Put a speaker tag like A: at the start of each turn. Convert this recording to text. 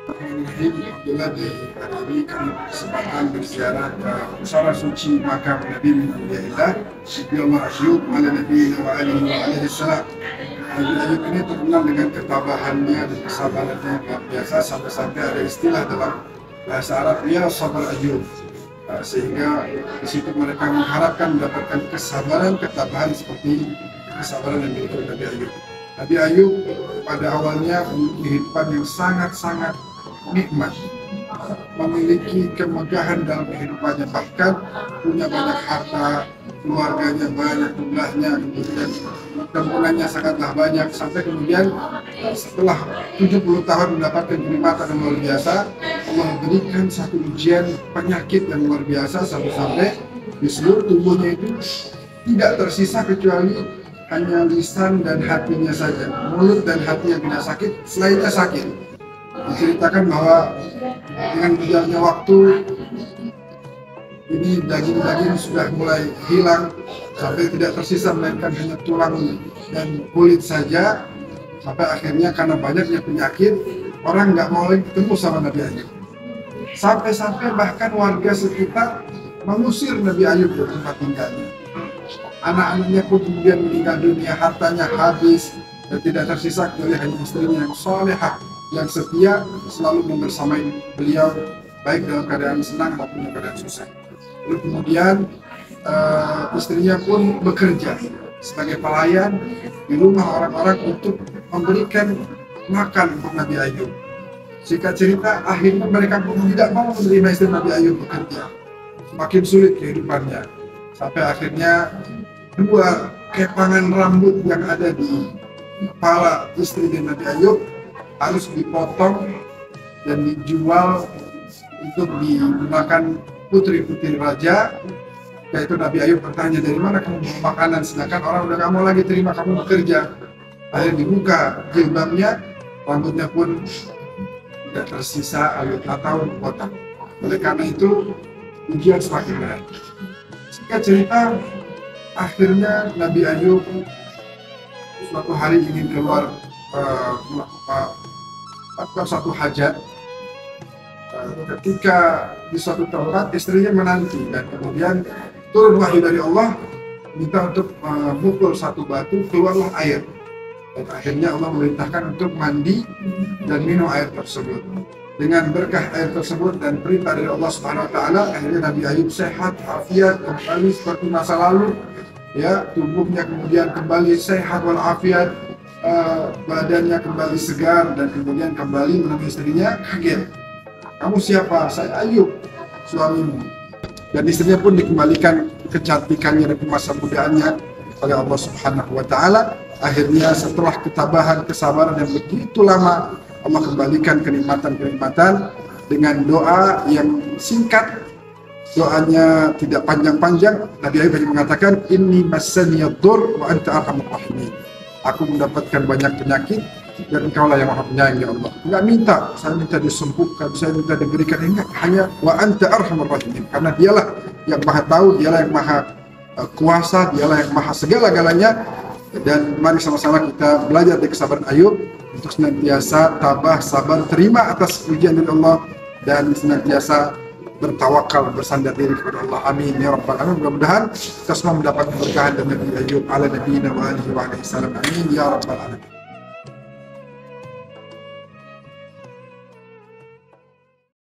A: Alhamdulillah di hari ini kami berkesempatan berziarah ke pusara suci makam Nabi Muhammad Nabi Ayyub ala Nabi wa alihi wa alaihi salam. Nabi Ayyub ini terkenal dengan ketabahannya dan kesabarannya yang luar biasa, sampai-sampai ada istilah dalam bahasa Arabnya sabar Ayyub. Sehingga di situ mereka mengharapkan mendapatkan kesabaran, ketabahan seperti kesabaran yang dimiliki Nabi Ayyub. Nabi Ayyub pada awalnya memiliki kehidupan yang sangat-sangat nikmat, memiliki kemegahan dalam kehidupannya, bahkan punya banyak harta, keluarganya banyak jumlahnya, kemudian keturunannya sangatlah banyak, sampai kemudian setelah 70 tahun mendapatkan kenikmatan yang luar biasa, Allah berikan satu ujian penyakit yang luar biasa, sampai-sampai di seluruh tubuhnya itu tidak tersisa kecuali hanya lisan dan hatinya saja, mulut dan hati yang tidak sakit, selainnya sakit. Diceritakan bahwa dengan berjalannya waktu ini daging-daging sudah mulai hilang, sampai tidak tersisa melainkan hanya tulang dan kulit saja, sampai akhirnya karena banyaknya penyakit orang nggak mau lagi ketemu sama Nabi Ayyub. Sampai-sampai bahkan warga sekitar mengusir Nabi Ayyub dari tempat tinggalnya. Anak-anaknya pun kemudian meninggal dunia, hartanya habis, dan tidak tersisa kecuali hanya istrinya yang solehah, yang setia, selalu membersamai beliau baik dalam keadaan senang maupun dalam keadaan susah. Lalu kemudian istrinya pun bekerja sebagai pelayan di rumah orang-orang untuk memberikan makan untuk Nabi Ayyub. Singkat cerita, akhirnya mereka pun tidak mau menerima istri Nabi Ayyub bekerja. Semakin sulit kehidupannya, sampai akhirnya dua kepangan rambut yang ada di kepala istri Nabi Ayyub harus dipotong dan dijual untuk digunakan putri-putri raja. Yaitu Nabi Ayyub bertanya, dari mana kamu bawa makanan, sedangkan orang udah gak mau lagi terima kamu bekerja. Akhirnya dibuka jilbabnya, rambutnya pun tidak tersisa atau dipotong. Oleh karena itu ujian semakin berat. Singkat cerita, akhirnya Nabi Ayyub suatu hari ingin keluar melakukan satu hajat. Ketika di suatu tempat istrinya menanti, dan kemudian turun wahyu dari Allah minta untuk memukul satu batu, keluarlah air, dan akhirnya Allah memerintahkan untuk mandi dan minum air tersebut. Dengan berkah air tersebut dan perintah dari Allah Subhanahu wa taala, akhirnya Nabi Ayyub sehat, afiat, kembali seperti masa lalu. Ya, tubuhnya kemudian kembali sehat walafiat, badannya kembali segar, dan kemudian kembali menemui istrinya. Kaget, kamu siapa? Saya Ayyub, suamimu. Dan istrinya pun dikembalikan kecantikannya dan masa mudaannya oleh Allah Subhanahu wa taala. Akhirnya setelah ketabahan, kesabaran yang begitu lama, Allah kembalikan kenikmatan-kenikmatan dengan doa yang singkat. Doanya tidak panjang-panjang. Nabi Ayyub hanya mengatakan, inni massaniyad-dur wa anta arhamur rahimin. Aku mendapatkan banyak penyakit dan engkaulah yang maha penyayang, ya Allah. Enggak minta, saya minta disembuhkan, saya minta diberikan, enggak, hanya wa anta arhamur rahimin. Karena dialah yang maha tahu, dialah yang maha kuasa, dialah yang maha segala-galanya. Dan mari sama-sama kita belajar dari kesabaran Ayyub untuk senantiasa tabah, sabar, terima atas ujian dari Allah, dan senantiasa bertawakal, bersandar diri kepada Allah. Amin ya rabbal alamin. Mudah-mudahan kita semua mendapat keberkahan dari Nabi Ayyub ala nabiyina wa alihi wa alaihi salam. Amin ya rabbal alamin.